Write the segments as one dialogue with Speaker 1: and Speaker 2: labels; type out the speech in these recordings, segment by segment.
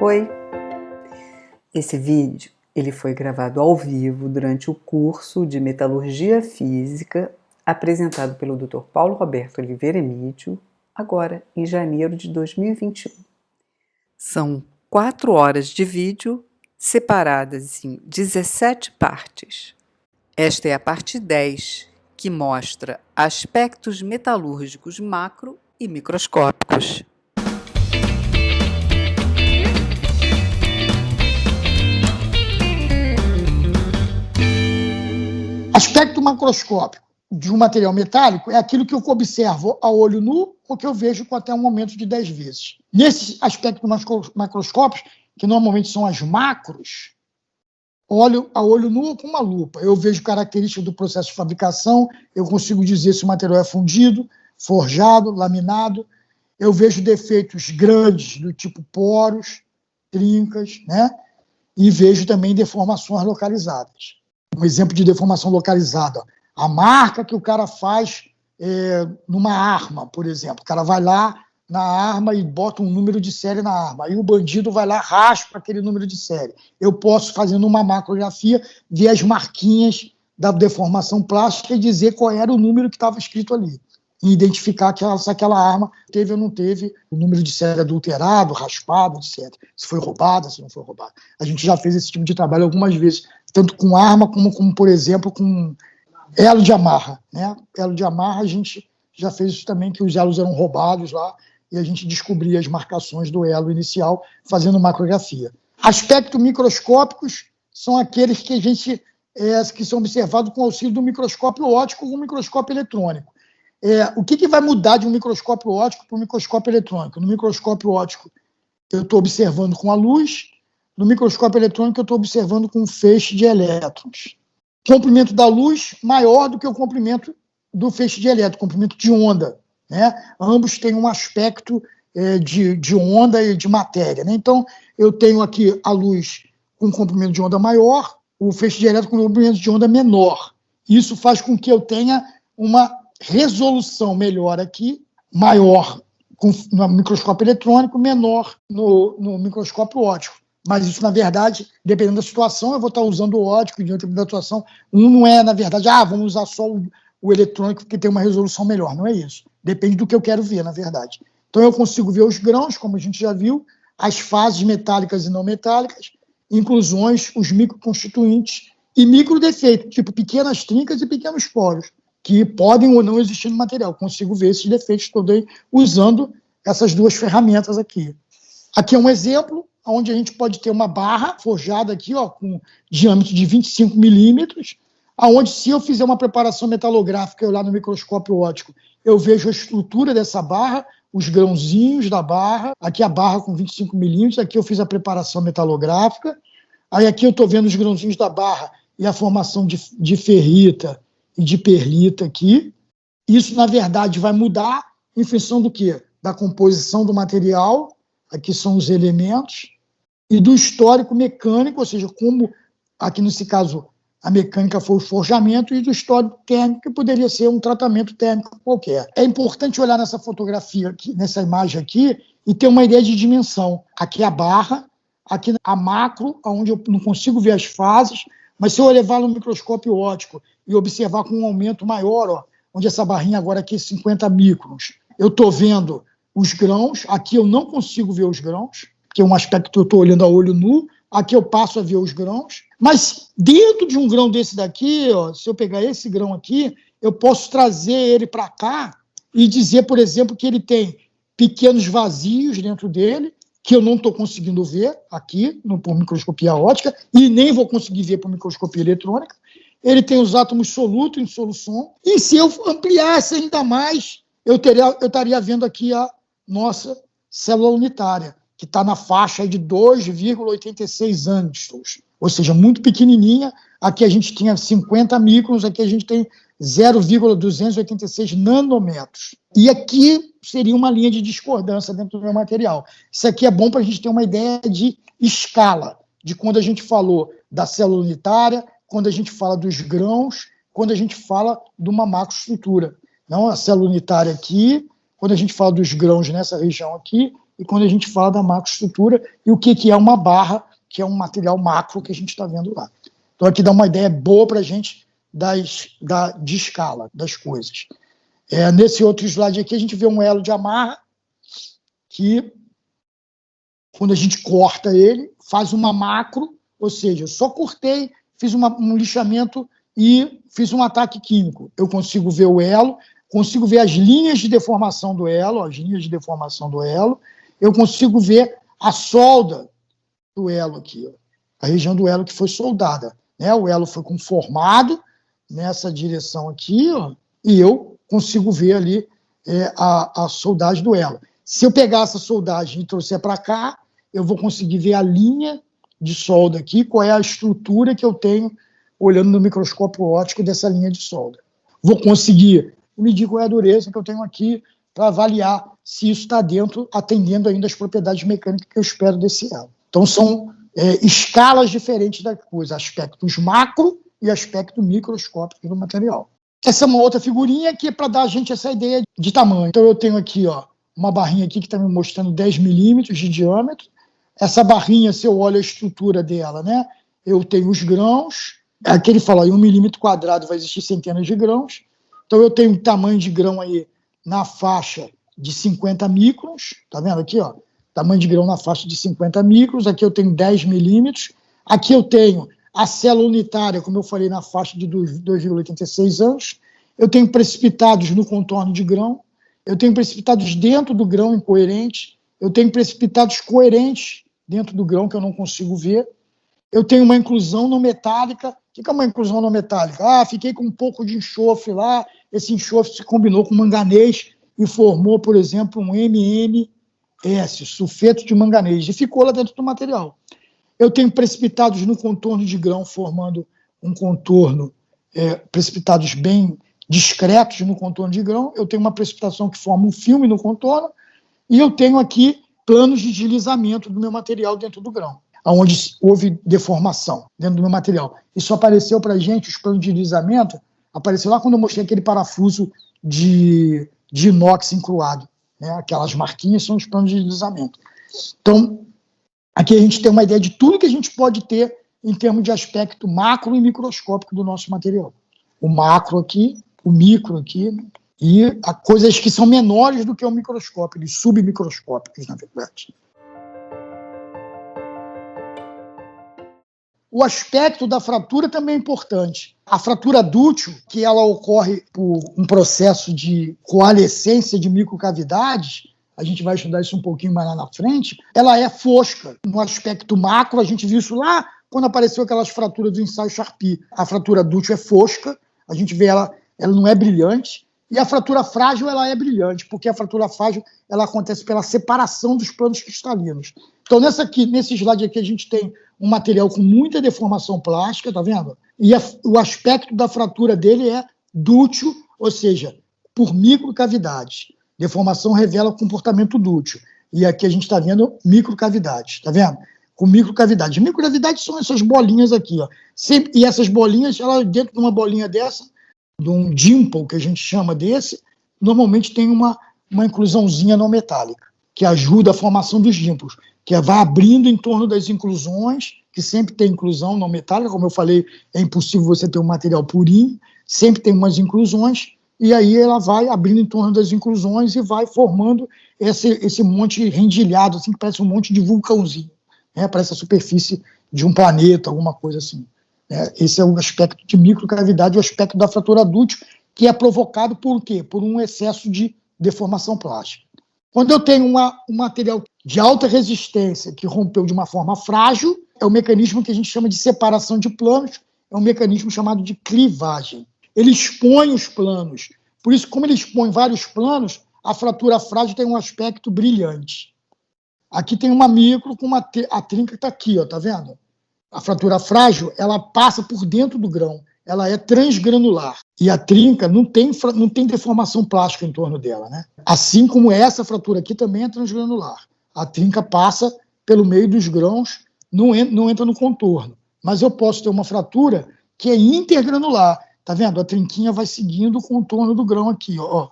Speaker 1: Oi! Esse vídeo ele foi gravado ao vivo durante o curso de Metalurgia Física apresentado pelo Dr. Paulo Roberto Oliveira Emídio, agora em janeiro de 2021. São 4 horas de vídeo separadas em 17 partes. Esta é a parte 10, que mostra aspectos metalúrgicos macro e microscópicos.
Speaker 2: Aspecto macroscópico de um material metálico é aquilo que eu observo a olho nu ou que eu vejo com até um aumento de 10 vezes. Nesse aspecto macroscópico, que normalmente são as macros, olho a olho nu ou com uma lupa. Eu vejo características do processo de fabricação, eu consigo dizer se o material é fundido, forjado, laminado. Eu vejo defeitos grandes do tipo poros, trincas, né? E vejo também deformações localizadas. Um exemplo de deformação localizada, a marca que o cara faz numa arma, por exemplo. O cara vai lá na arma e bota um número de série na arma. Aí o bandido vai lá, raspa aquele número de série. Eu posso, fazendo uma macrografia, ver as marquinhas da deformação plástica e dizer qual era o número que estava escrito ali. E identificar se aquela arma teve ou não teve o número de série adulterado, raspado, etc. Se foi roubada, se não foi roubada. A gente já fez esse tipo de trabalho algumas vezes, tanto com arma como por exemplo, com elo de amarra, né? Elo de amarra, a gente já fez isso também, que os elos eram roubados lá, e a gente descobria as marcações do elo inicial fazendo macrografia. Aspectos microscópicos são aqueles que que são observados com o auxílio do microscópio óptico ou um microscópio eletrônico. O que vai mudar de um microscópio óptico para um microscópio eletrônico? No microscópio óptico, eu estou observando com a luz. No microscópio eletrônico, eu estou observando com um feixe de elétrons. Comprimento da luz maior do que o comprimento do feixe de elétron, comprimento de onda, né? Ambos têm um aspecto de onda e de matéria, né? Então, eu tenho aqui a luz com comprimento de onda maior, o feixe de elétron com comprimento de onda menor. Isso faz com que eu tenha uma resolução melhor aqui, maior no microscópio eletrônico, menor no microscópio óptico. Mas isso, na verdade, dependendo da situação, eu vou estar usando o óptico, e de outra situação, não é, na verdade, vamos usar só o eletrônico porque tem uma resolução melhor. Não é isso. Depende do que eu quero ver, na verdade. Então, eu consigo ver os grãos, como a gente já viu, as fases metálicas e não metálicas, inclusões, os microconstituintes e microdefeitos, tipo pequenas trincas e pequenos poros, que podem ou não existir no material. Consigo ver esses defeitos também usando essas duas ferramentas aqui. Aqui é um exemplo onde a gente pode ter uma barra forjada aqui, ó, com diâmetro de 25 milímetros, onde, se eu fizer uma preparação metalográfica eu lá no microscópio óptico, eu vejo a estrutura dessa barra, os grãozinhos da barra, aqui a barra com 25 milímetros, aqui eu fiz a preparação metalográfica, aí aqui eu estou vendo os grãozinhos da barra e a formação de ferrita e de perlita aqui. Isso, na verdade, vai mudar em função do quê? Da composição do material, aqui são os elementos, e do histórico mecânico, ou seja, como, aqui nesse caso, a mecânica foi o forjamento, e do histórico térmico, que poderia ser um tratamento térmico qualquer. É importante olhar nessa fotografia, aqui, nessa imagem aqui, e ter uma ideia de dimensão. Aqui a barra, aqui a macro, onde eu não consigo ver as fases, mas se eu levar no microscópio óptico e observar com um aumento maior, ó, onde essa barrinha agora aqui é 50 microns, eu estou vendo os grãos, aqui eu não consigo ver os grãos, que é um aspecto que eu estou olhando a olho nu, aqui eu passo a ver os grãos, mas dentro de um grão desse daqui, ó, se eu pegar esse grão aqui, eu posso trazer ele para cá e dizer, por exemplo, que ele tem pequenos vazios dentro dele, que eu não estou conseguindo ver aqui por microscopia óptica, e nem vou conseguir ver por microscopia eletrônica. Ele tem os átomos solutos em solução, e se eu ampliasse ainda mais, eu estaria vendo aqui a nossa célula unitária, que está na faixa de 2,86 angstroms, ou seja, muito pequenininha. Aqui a gente tinha 50 microns, aqui a gente tem 0,286 nanômetros. E aqui seria uma linha de discordância dentro do meu material. Isso aqui é bom para a gente ter uma ideia de escala, de quando a gente falou da célula unitária, quando a gente fala dos grãos, quando a gente fala de uma macroestrutura. Não, a célula unitária aqui, quando a gente fala dos grãos nessa região aqui, e quando a gente fala da macroestrutura e o que é uma barra, que é um material macro que a gente está vendo lá. Então aqui dá uma ideia boa para a gente de escala das coisas. Nesse outro slide aqui a gente vê um elo de amarra que, quando a gente corta ele, faz uma macro, ou seja, eu só cortei, fiz um lixamento e fiz um ataque químico. Eu consigo ver o elo, consigo ver as linhas de deformação do elo, eu consigo ver a solda do elo aqui, ó, a região do elo que foi soldada. Né? O elo foi conformado nessa direção aqui, ó, e eu consigo ver ali a soldagem do elo. Se eu pegar essa soldagem e trouxer para cá, eu vou conseguir ver a linha de solda aqui, qual é a estrutura que eu tenho olhando no microscópio óptico dessa linha de solda. Vou conseguir medir qual é a dureza que eu tenho aqui para avaliar se isso está dentro, atendendo ainda as propriedades mecânicas que eu espero desse elo. Então são escalas diferentes da coisa, aspectos macro e aspecto microscópico do material. Essa é uma outra figurinha que é para dar a gente essa ideia de tamanho. Então eu tenho aqui, ó, uma barrinha aqui que está me mostrando 10 milímetros de diâmetro. Essa barrinha, se eu olho a estrutura dela, né, eu tenho os grãos. Aqui ele fala, em 1 milímetro quadrado vai existir centenas de grãos. Então eu tenho um tamanho de grão aí na faixa de 50 microns. Tá vendo aqui, ó? Tamanho de grão na faixa de 50 microns. Aqui eu tenho 10 milímetros. Aqui eu tenho a célula unitária, como eu falei, na faixa de 2,86 anos. Eu tenho precipitados no contorno de grão. Eu tenho precipitados dentro do grão incoerente. Eu tenho precipitados coerentes dentro do grão que eu não consigo ver. Eu tenho uma inclusão não metálica. O que é uma inclusão não metálica? Fiquei com um pouco de enxofre lá. Esse enxofre se combinou com manganês e formou, por exemplo, um MnS, sulfeto de manganês, e ficou lá dentro do material. Eu tenho precipitados no contorno de grão, formando um contorno, precipitados bem discretos no contorno de grão. Eu tenho uma precipitação que forma um filme no contorno, e eu tenho aqui planos de deslizamento do meu material dentro do grão, onde houve deformação dentro do meu material. Isso apareceu para a gente, os planos de deslizamento, apareceu lá quando eu mostrei aquele parafuso de inox encruado. Né? Aquelas marquinhas são os planos de deslizamento. Então, aqui a gente tem uma ideia de tudo que a gente pode ter em termos de aspecto macro e microscópico do nosso material. O macro aqui, o micro aqui, né? E coisas que são menores do que o microscópio, submicroscópicos, na verdade. O aspecto da fratura também é importante. A fratura dútil, que ela ocorre por um processo de coalescência de microcavidades, a gente vai estudar isso um pouquinho mais lá na frente, ela é fosca. No aspecto macro, a gente viu isso lá quando apareceu aquelas fraturas do ensaio Charpy. A fratura dútil é fosca, a gente vê ela não é brilhante, e a fratura frágil ela é brilhante, porque a fratura frágil ela acontece pela separação dos planos cristalinos. Então, nesse slide aqui, a gente tem um material com muita deformação plástica, tá vendo? E o aspecto da fratura dele é dútil, ou seja, por microcavidades. Deformação revela comportamento dútil. E aqui a gente está vendo microcavidades, tá vendo? Com microcavidades. Microcavidades são essas bolinhas aqui, ó. E essas bolinhas, dentro de uma bolinha dessa, de um dimple, que a gente chama desse, normalmente tem uma inclusãozinha não metálica, que ajuda a formação dos dimples, que vai abrindo em torno das inclusões, que sempre tem inclusão não metálica, como eu falei, é impossível você ter um material purinho, sempre tem umas inclusões, e aí ela vai abrindo em torno das inclusões e vai formando esse monte rendilhado, assim, que parece um monte de vulcãozinho, né? Parece a superfície de um planeta, alguma coisa assim. Esse é o aspecto de microcavidade, o aspecto da fratura dútil, que é provocado por quê? Por um excesso de deformação plástica. Quando eu tenho um material de alta resistência que rompeu de uma forma frágil, é o mecanismo que a gente chama de separação de planos, é um mecanismo chamado de clivagem. Ele expõe os planos. Por isso, como ele expõe vários planos, a fratura frágil tem um aspecto brilhante. Aqui tem uma micro com a trinca está aqui, ó, tá vendo? A fratura frágil, ela passa por dentro do grão, ela é transgranular. E a trinca não tem deformação plástica em torno dela, né? Assim como essa fratura aqui também é transgranular. A trinca passa pelo meio dos grãos, não entra no contorno. Mas eu posso ter uma fratura que é intergranular. Tá vendo? A trinquinha vai seguindo o contorno do grão aqui, ó.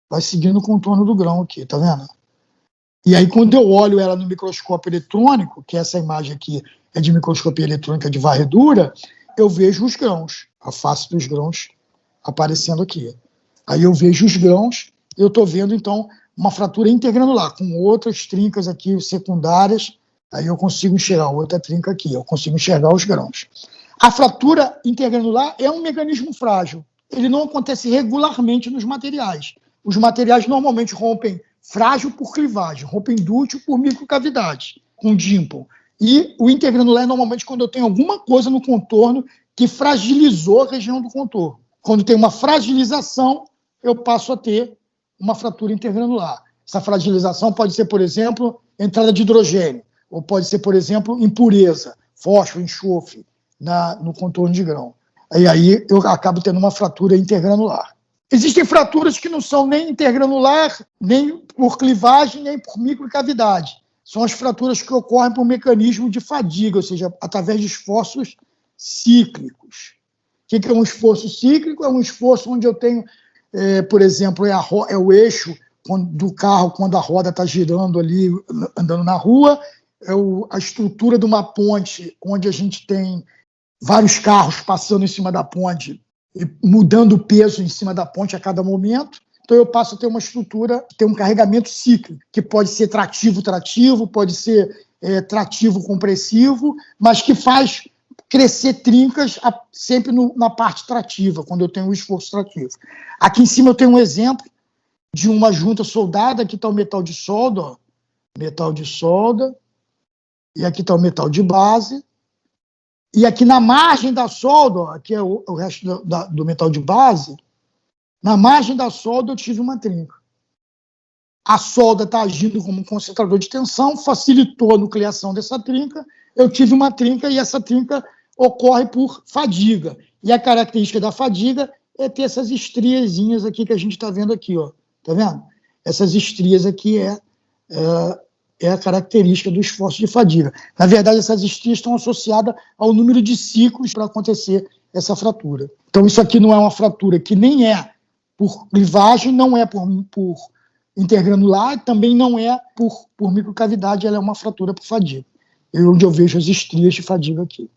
Speaker 2: Vai seguindo o contorno do grão aqui, tá vendo? E aí, quando eu olho ela no microscópio eletrônico, que essa imagem aqui é de microscopia eletrônica de varredura, eu vejo os grãos, a face dos grãos aparecendo aqui. Aí eu vejo os grãos, eu estou vendo, então, uma fratura intergranular, com outras trincas aqui secundárias, aí eu consigo enxergar outra trinca aqui, eu consigo enxergar os grãos. A fratura intergranular é um mecanismo frágil, ele não acontece regularmente nos materiais. Os materiais normalmente rompem frágil por clivagem, rompem dúctil por microcavidade, com dimple. E o intergranular é normalmente quando eu tenho alguma coisa no contorno que fragilizou a região do contorno. Quando tem uma fragilização, eu passo a ter uma fratura intergranular. Essa fragilização pode ser, por exemplo, entrada de hidrogênio, ou pode ser, por exemplo, impureza, fósforo, enxofre, no contorno de grão. E aí eu acabo tendo uma fratura intergranular. Existem fraturas que não são nem intergranular, nem por clivagem, nem por microcavidade. São as fraturas que ocorrem por mecanismo de fadiga, ou seja, através de esforços cíclicos. O que é um esforço cíclico? É um esforço onde eu tenho, por exemplo, é o eixo do carro quando a roda está girando ali, andando na rua, a estrutura de uma ponte onde a gente tem vários carros passando em cima da ponte e mudando o peso em cima da ponte a cada momento. Então eu passo a ter uma estrutura, ter um carregamento cíclico, que pode ser trativo-trativo, pode ser trativo-compressivo, mas que faz crescer trincas sempre na parte trativa, quando eu tenho o esforço trativo. Aqui em cima eu tenho um exemplo de uma junta soldada, aqui está o metal de solda, ó, metal de solda, e aqui está o metal de base, e aqui na margem da solda, ó, aqui é o resto do metal de base, na margem da solda eu tive uma trinca. A solda está agindo como um concentrador de tensão, facilitou a nucleação dessa trinca, eu tive uma trinca e essa trinca ocorre por fadiga. E a característica da fadiga é ter essas estriazinhas aqui que a gente está vendo aqui, ó. Tá vendo? Essas estrias aqui é a característica do esforço de fadiga. Na verdade, essas estrias estão associadas ao número de ciclos para acontecer essa fratura. Então, isso aqui não é uma fratura que nem é por clivagem, não é por intergranular, também não é por microcavidade, ela é uma fratura por fadiga. É onde eu vejo as estrias de fadiga aqui.